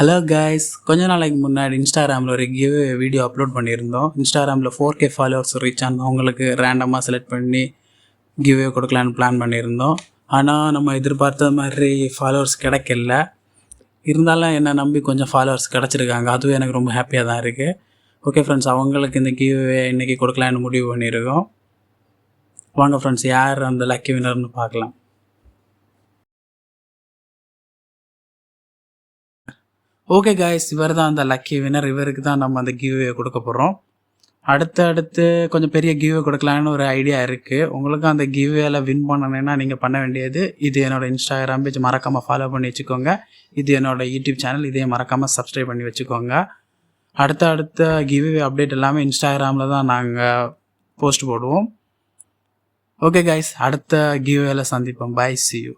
Hello guys, கொஞ்ச நாளைக்கு முன்னாடி இன்ஸ்டாகிராமில் ஒரு கிவ் வீடியோ அப்லோட் பண்ணியிருந்தோம். இன்ஸ்டாகிராமில் 4K ஃபாலோவர்ஸ் ரீச் ஆனவங்களுக்கு ரேண்டமாக செலக்ட் பண்ணி கிவ்வே கொடுக்கலான்னு பிளான் பண்ணியிருந்தோம். ஆனால் நம்ம எதிர்பார்த்த மாதிரி ஃபாலோவர்ஸ் கிடைக்கல. இருந்தாலும் என்னை நம்பி கொஞ்சம் ஃபாலோவர்ஸ் கிடச்சிருக்காங்க. அதுவும் எனக்கு ரொம்ப ஹாப்பியாக தான் இருக்குது. ஓகே ஃப்ரெண்ட்ஸ், அவங்களுக்கு இந்த கிவ்வே இன்றைக்கி கொடுக்கலான்னு முடிவு பண்ணியிருக்கோம். வாங்க ஃப்ரெண்ட்ஸ், யார் அந்த லக்கி வினர்னு பார்க்கலாம். ஓகே கைஸ், இவர் தான் அந்த லக்கி வினர். இவருக்கு தான் நம்ம அந்த கிவ்வே கொடுக்க போகிறோம். அடுத்து கொஞ்சம் பெரிய கிவ்வே கொடுக்கலான்னு ஒரு ஐடியா இருக்குது. உங்களுக்கும் அந்த கிவ்வேல வின் பண்ணணுன்னா நீங்கள் பண்ண வேண்டியது, இது என்னோடய இன்ஸ்டாகிராம் பேஜ் மறக்காமல் ஃபாலோ பண்ணி வச்சுக்கோங்க. இது என்னோடய யூடியூப் சேனல், இதையும் மறக்காமல் சப்ஸ்கிரைப் பண்ணி வச்சுக்கோங்க. அடுத்த கிவ்வே அப்டேட் எல்லாமே இன்ஸ்டாகிராமில் தான் நாங்கள் போஸ்ட் போடுவோம். ஓகே கைஸ், அடுத்த கிவ்வேல சந்திப்போம். Bye, see you.